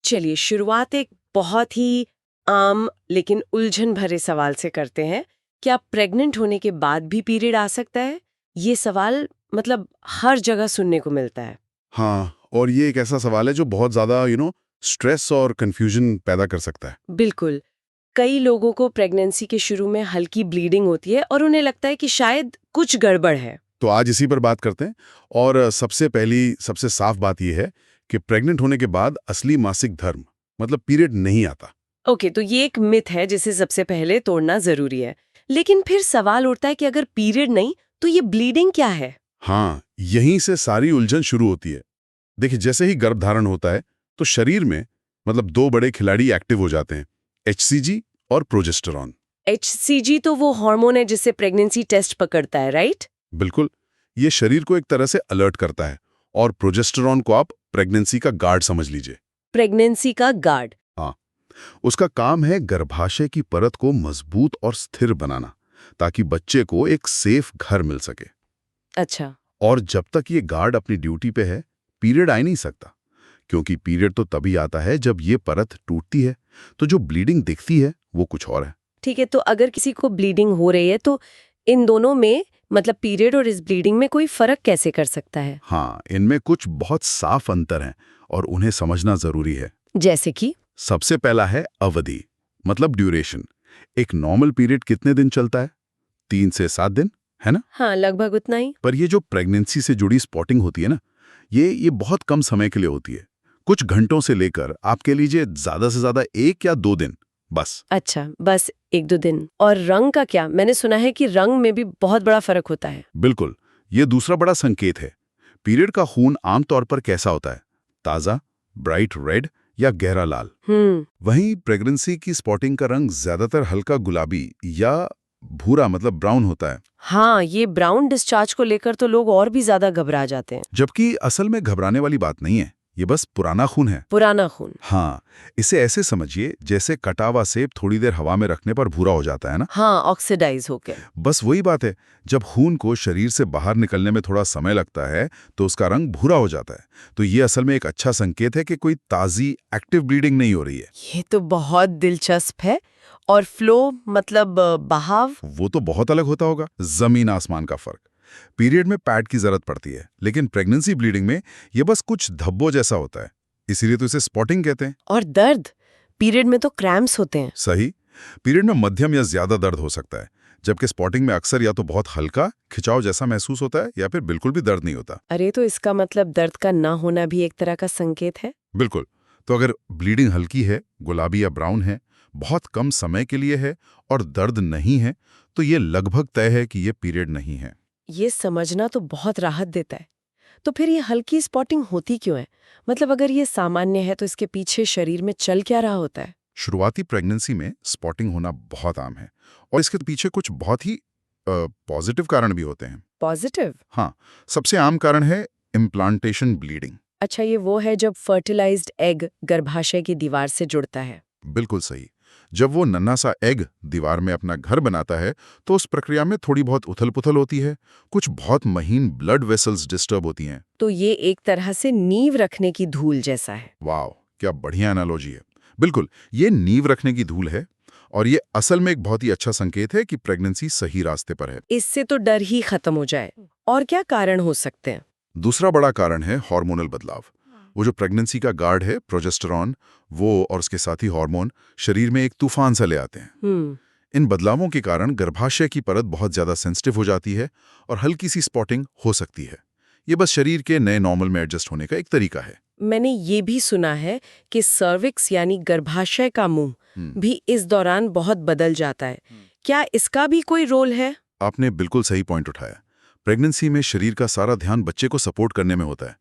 चलिए शुरुआत एक बहुत ही आम लेकिन उलझन भरे सवाल से करते हैं। क्या प्रेग्नेंट होने के बाद भी पीरियड आ सकता है? ये सवाल मतलब हर जगह सुनने को मिलता है। हाँ, और ये एक ऐसा सवाल है जो बहुत ज़्यादा स्ट्रेस और कन्फ्यूजन पैदा कर सकता है। बिल्कुल। कई लोगों को प्रेगनेंसी के शुरू में हल्की ब्लीडिंग होती है और उन्हें लगता है कि शायद कुछ गड़बड़ है। तो आज इसी पर बात करते हैं और सबसे पहली सबसे साफ बात यह है कि प्रेग्नेंट होने के बाद असली मासिक धर्म मतलब पीरियड नहीं आता। ओके, तो ये एक मिथ है जिसे सबसे पहले तोड़ना जरूरी है। लेकिन फिर सवाल उठता है कि अगर पीरियड नहीं तो ये ब्लीडिंग क्या है? हाँ, यहीं से सारी उलझन शुरू होती है। देखिए, जैसे ही गर्भधारण होता है तो शरीर में मतलब दो बड़े खिलाड़ी एक्टिव हो जाते हैं, एचसीजी और प्रोजेस्टेरॉन। HCG तो वो हार्मोन है जिससे प्रेगनेंसी टेस्ट पकड़ता है, राइट? बिल्कुल, ये शरीर को एक तरह से अलर्ट करता है और प्रोजेस्टेरॉन को आप प्रेगनेंसी का गार्ड समझ लीजिए। प्रेगनेंसी का गार्ड। हाँ, उसका काम है गर्भाशय की परत को मजबूत और स्थिर बनाना ताकि बच्चे को एक सेफ घर मिल सके। अच्छा। और जब तक ये गार्ड अपनी ड्यूटी पे है, पीरियड आ ही नहीं सकता, क्योंकि पीरियड तो तभी आता है जब ये परत टूटती है। तो जो ब्लीडिंग दिखती है वो कुछ और है। ठीक है, तो अगर किसी को ब्लीडिंग हो रही है तो इन दोनों में मतलब पीरियड और इस ब्लीडिंग में कोई फर्क कैसे कर सकता है? हाँ, इनमें कुछ बहुत साफ अंतर हैं और उन्हें समझना जरूरी है। जैसे कि? सबसे पहला है अवधि, मतलब ड्यूरेशन। एक नॉर्मल पीरियड कितने दिन चलता है? 3 से 7 दिन, है ना? हाँ, लगभग उतना ही। पर ये जो प्रेगनेंसी से जुड़ी स्पॉटिंग होती है ना, ये बहुत कम समय के लिए होती है। कुछ घंटों से लेकर आप कह लीजिए ज्यादा से ज्यादा 1 या 2 दिन, बस। अच्छा, बस 1-2 दिन। और रंग का क्या? मैंने सुना है कि रंग में भी बहुत बड़ा फर्क होता है। बिल्कुल, ये दूसरा बड़ा संकेत है। पीरियड का खून आमतौर पर कैसा होता है? ताज़ा, ब्राइट रेड या गहरा लाल। वहीं प्रेगनेंसी की स्पॉटिंग का रंग ज्यादातर हल्का गुलाबी या भूरा मतलब ब्राउन होता है। हाँ, ये ब्राउन डिस्चार्ज को लेकर तो लोग और भी ज्यादा घबरा जाते हैं। जबकि असल में घबराने वाली बात नहीं है, ये बस पुराना खून है। पुराना खून। हाँ, इसे ऐसे समझिए जैसे कटा हुआ सेब थोड़ी देर हवा में रखने पर भूरा हो जाता है ना। हाँ, ऑक्सीडाइज होके। बस वही बात है, जब खून को शरीर से बाहर निकलने में थोड़ा समय लगता है तो उसका रंग भूरा हो जाता है। तो ये असल में एक अच्छा संकेत है कि कोई ताज़ी एक्टिव ब्लीडिंग नहीं हो रही है। ये तो बहुत दिलचस्प है। और फ्लो मतलब बहाव? वो तो बहुत अलग होता होगा, जमीन आसमान का फर्क। पीरियड में पैड की जरूरत पड़ती है, लेकिन प्रेगनेंसी ब्लीडिंग में ये बस कुछ धब्बों जैसा होता है, इसीलिए तो इसे स्पॉटिंग कहते हैं। और दर्द? पीरियड में तो क्रैम्प्स होते हैं। सही, पीरियड में मध्यम या ज्यादा दर्द हो सकता है, जबकि स्पॉटिंग में अक्सर या तो बहुत हल्का खिंचाव जैसा महसूस होता है या फिर बिल्कुल भी दर्द नहीं होता। अरे, तो इसका मतलब दर्द का ना होना भी एक तरह का संकेत है। बिल्कुल। तो अगर ब्लीडिंग हल्की है, गुलाबी या ब्राउन है, बहुत कम समय के लिए है और दर्द नहीं है, तो ये लगभग तय है कि ये पीरियड नहीं है। ये समझना तो बहुत राहत देता है। तो फिर ये हल्की स्पॉटिंग होती क्यों है? मतलब अगर ये सामान्य है तो इसके पीछे शरीर में चल क्या रहा होता है? शुरुआती प्रेगनेंसी में स्पॉटिंग होना बहुत आम है और इसके पीछे कुछ बहुत ही पॉजिटिव कारण भी होते हैं। पॉजिटिव? हाँ, सबसे आम कारण है इम्प्लांटेशन ब्लीडिंग। अच्छा, ये वो है जब फर्टिलाइज्ड एग गर्भाशय की दीवार से जुड़ता है। बिल्कुल सही। जब वो नन्हा सा एग दीवार में अपना घर बनाता है तो उस प्रक्रिया में थोड़ी बहुत उथल-पुथल होती है, कुछ बहुत महीन ब्लड वेसल्स डिस्टर्ब होती हैं। तो ये एक तरह से नींव रखने की धूल जैसा है। वाह, क्या बढ़िया एनालॉजी है। बिल्कुल, ये नींव रखने की धूल है और ये असल में एक बहुत ही अच्छा संकेत है कि प्रेगनेंसी सही रास्ते पर है। इससे तो डर ही खत्म हो जाए। और क्या कारण हो सकते हैं? दूसरा बड़ा कारण है हार्मोनल बदलाव। वो जो प्रेगनेंसी का गार्ड है प्रोजेस्टेरॉन, वो और उसके साथी हार्मोन शरीर में एक तूफान सा ले आते हैं। इन बदलावों के कारण गर्भाशय की परत बहुत ज्यादा सेंसिटिव हो जाती है और हल्की सी स्पॉटिंग हो सकती है। ये बस शरीर के नए नॉर्मल में एडजस्ट होने का एक तरीका है। मैंने ये भी सुना है कि सर्विक्स यानी गर्भाशय का मुंह भी इस दौरान बहुत बदल जाता है। क्या इसका भी कोई रोल है? आपने बिल्कुल सही पॉइंट उठाया। प्रेगनेंसी में शरीर का सारा ध्यान बच्चे को सपोर्ट करने में होता है,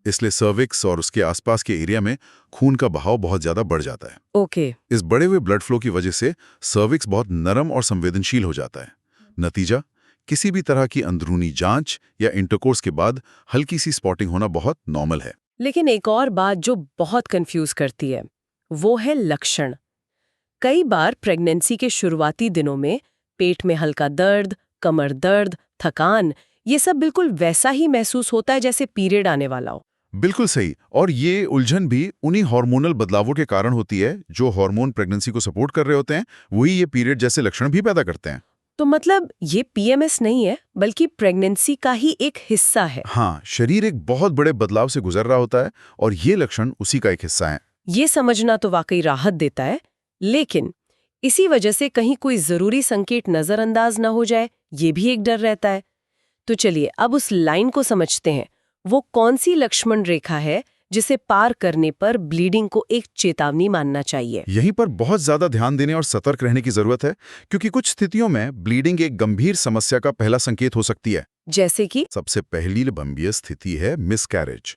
इसलिए सर्विक्स और उसके आसपास के एरिया में खून का बहाव बहुत ज्यादा बढ़ जाता है। ओके। इस बढ़े हुए ब्लड फ्लो की वजह से सर्विक्स बहुत नरम और संवेदनशील हो जाता है। नतीजा, किसी भी तरह की अंदरूनी जांच या इंटरकोर्स के बाद हल्की सी स्पॉटिंग होना बहुत नॉर्मल है। लेकिन एक और बात जो बहुत कंफ्यूज करती है वो है लक्षण। कई बार प्रेगनेंसी के शुरुआती दिनों में पेट में हल्का दर्द, कमर दर्द, थकान, ये सब बिल्कुल वैसा ही महसूस होता है जैसे पीरियड आने वाला हो। बिल्कुल सही। और ये उलझन भी उन्हीं हार्मोनल बदलावों के कारण होती है जो हार्मोन प्रेगनेंसी को सपोर्ट कर रहे होते हैं, वही ये पीरियड जैसे लक्षण भी पैदा करते हैं। तो मतलब ये पीएमएस नहीं है बल्कि प्रेगनेंसी का ही एक हिस्सा है। हाँ, शरीर एक बहुत बड़े बदलाव से गुजर रहा होता है और ये लक्षण उसी का एक हिस्सा है। ये समझना तो वाकई राहत देता है, लेकिन इसी वजह से कहीं कोई जरूरी संकेत नजरअंदाज ना हो जाए, ये भी एक डर रहता है। तो चलिए अब उस लाइन को समझते हैं। वो कौन सी लक्ष्मण रेखा है जिसे पार करने पर ब्लीडिंग को एक चेतावनी मानना चाहिए? यहीं पर बहुत ज्यादा ध्यान देने और सतर्क रहने की जरूरत है, क्योंकि कुछ स्थितियों में ब्लीडिंग एक गंभीर समस्या का पहला संकेत हो सकती है। जैसे कि? सबसे पहली गंभीर स्थिति है मिसकैरेज।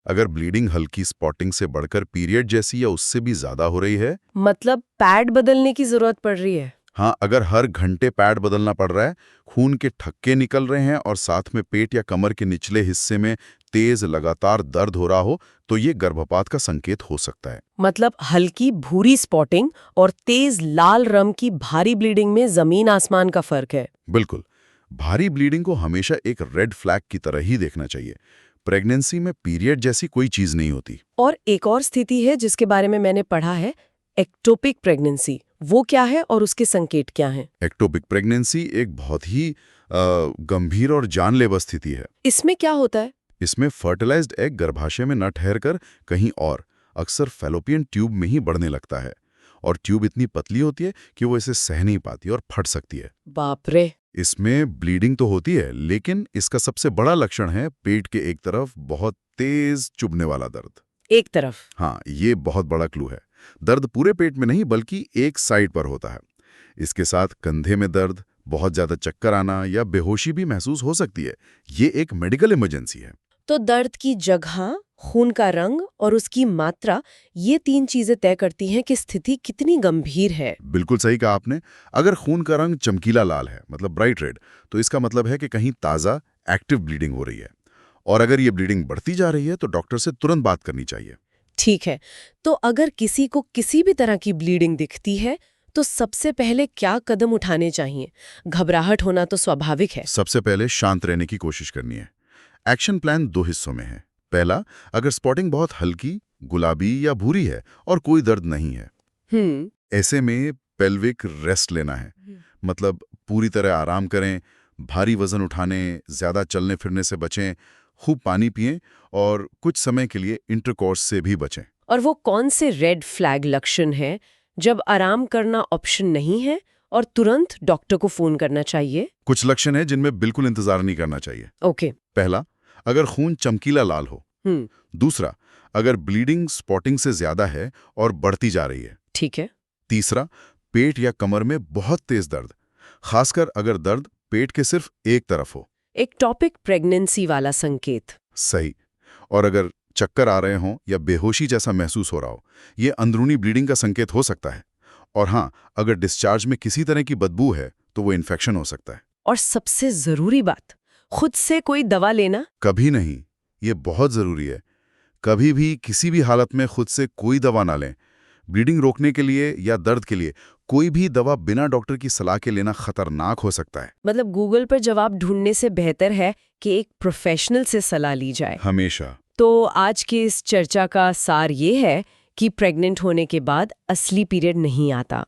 अगर ब्लीडिंग हल्की स्पॉटिंग से बढ़कर पीरियड जैसी या उससे भी ज्यादा हो रही है। मतलब पैड बदलने की जरूरत पड़ रही है? हाँ, अगर हर घंटे पैड बदलना पड़ रहा है, खून के ठक्के निकल रहे हैं और साथ में पेट या कमर के निचले हिस्से में तेज लगातार दर्द हो रहा हो, तो ये गर्भपात का संकेत हो सकता है। मतलब हल्की भूरी स्पॉटिंग और तेज लाल रंग की भारी ब्लीडिंग में जमीन आसमान का फर्क है। बिल्कुल। भारी ब्लीडिंग को हमेशा एक रेड फ्लैग की तरह ही देखना चाहिए। प्रेगनेंसी में पीरियड जैसी कोई चीज नहीं होती। और एक और स्थिति है जिसके बारे में मैंने पढ़ा है, एक्टोपिक प्रेगनेंसी। वो क्या है और उसके संकेत क्या हैं? एक्टोपिक प्रेगनेंसी एक बहुत ही गंभीर और जानलेवा स्थिति है। इसमें क्या होता है? इसमें फर्टिलाइज्ड एग गर्भाशय में न ठहरकर कहीं और, अक्सर फैलोपियन ट्यूब में ही बढ़ने लगता है। और ट्यूब इतनी पतली होती है कि वो इसे सह नहीं पाती और फट सकती है। बाप रे। इसमें ब्लीडिंग तो होती है, लेकिन इसका सबसे बड़ा लक्षण है पेट के एक तरफ बहुत तेज चुभने वाला दर्द। एक तरफ? हाँ, ये बहुत बड़ा क्लू है। दर्द पूरे पेट में नहीं बल्कि एक साइड पर होता है। इसके साथ कंधे में दर्द, बहुत ज्यादा चक्कर आना या बेहोशी भी महसूस हो सकती है। ये एक मेडिकल इमरजेंसी है। तो दर्द की जगह, खून का रंग और उसकी मात्रा, ये 3 चीजें तय करती हैं कि स्थिति कितनी गंभीर है। बिल्कुल सही कहा आपने। अगर खून का रंग चमकीला लाल है, मतलब ब्राइट रेड, तो इसका मतलब है कि कहीं ताज़ा एक्टिव ब्लीडिंग हो रही है। और अगर ये ब्लीडिंग बढ़ती जा रही है तो डॉक्टर से तुरंत बात करनी चाहिए। ठीक है, तो अगर किसी को किसी भी तरह की ब्लीडिंग दिखती है तो सबसे पहले क्या कदम उठाने चाहिए? घबराहट होना तो स्वाभाविक है। सबसे पहले शांत रहने की कोशिश करनी है। एक्शन प्लान 2 हिस्सों में है। पहला, अगर स्पॉटिंग बहुत हल्की, गुलाबी या भूरी है और कोई दर्द नहीं है, ऐसे में पेल्विक रेस्ट लेना है। मतलब पूरी तरह आराम करें, भारी वजन उठाने, ज्यादा चलने फिरने से बचें, खूब पानी पिएं और कुछ समय के लिए इंटरकॉर्स से भी बचें। और वो कौन से रेड फ्लैग लक्षण हैं जब आराम करना ऑप्शन नहीं है और तुरंत डॉक्टर को फोन करना चाहिए? कुछ लक्षण हैं जिनमें बिल्कुल इंतजार नहीं करना चाहिए। ओके। पहला, अगर खून चमकीला लाल हो। दूसरा, अगर ब्लीडिंग स्पॉटिंग से ज्यादा है और बढ़ती जा रही है। ठीक है। तीसरा, पेट या कमर में बहुत तेज दर्द, खासकर अगर दर्द पेट के सिर्फ एक तरफ हो। एक्टोपिक प्रेगनेंसी वाला संकेत। सही। और अगर चक्कर आ रहे हों या बेहोशी जैसा महसूस हो रहा हो, ये अंदरूनी ब्लीडिंग का संकेत हो सकता है। और हाँ, अगर डिस्चार्ज में किसी तरह की बदबू है तो वो इन्फेक्शन हो सकता है। और सबसे जरूरी बात, खुद से कोई दवा लेना कभी नहीं। ये बहुत जरूरी है। कभी भी किसी भी हालत में खुद से कोई दवा ना लें। ब्लीडिंग रोकने के लिए या दर्द के लिए कोई भी दवा बिना डॉक्टर की सलाह के लेना खतरनाक हो सकता है। मतलब गूगल पर जवाब ढूंढने से बेहतर है कि एक प्रोफेशनल से सलाह ली जाए। हमेशा। तो आज की इस चर्चा का सार ये है कि प्रेग्नेंट होने के बाद असली पीरियड नहीं आता।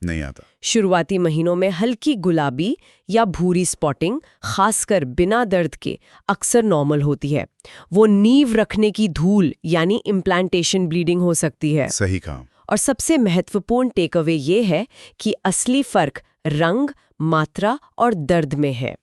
शुरुआती महीनों में हल्की गुलाबी या भूरी स्पॉटिंग, खासकर बिना दर्द के, अक्सर नॉर्मल होती है। वो नींव रखने की धूल यानी इम्प्लांटेशन ब्लीडिंग हो सकती है। सही कहा। और सबसे महत्वपूर्ण टेकअवे ये है कि असली फर्क रंग, मात्रा और दर्द में है।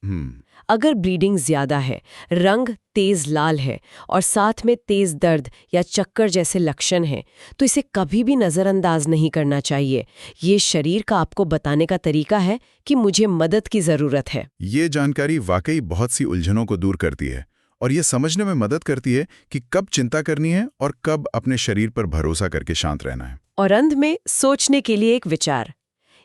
अगर ब्लीडिंग ज्यादा है, रंग तेज लाल है और साथ में तेज दर्द या चक्कर जैसे लक्षण हैं, तो इसे कभी भी नजरअंदाज नहीं करना चाहिए। ये शरीर का आपको बताने का तरीका है कि मुझे मदद की जरूरत है। ये जानकारी वाकई बहुत सी उलझनों को दूर करती है और ये समझने में मदद करती है कि कब चिंता करनी है और कब अपने शरीर पर भरोसा करके शांत रहना है। और अंत में सोचने के लिए एक विचार,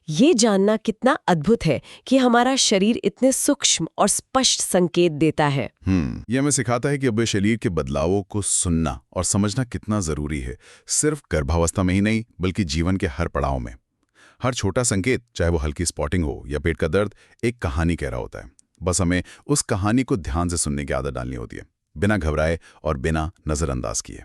ये जानना कितना अद्भुत है कि हमारा शरीर इतने सूक्ष्म और स्पष्ट संकेत देता है। ये हमें सिखाता है कि अब शरीर के बदलावों को सुनना और समझना कितना जरूरी है, सिर्फ गर्भावस्था में ही नहीं बल्कि जीवन के हर पड़ाव में। हर छोटा संकेत, चाहे वो हल्की स्पॉटिंग हो या पेट का दर्द, एक कहानी कह रहा होता है। बस हमें उस कहानी को ध्यान से सुनने की आदत डालनी होती है। बिना घबराए और बिना नजरअंदाज किए।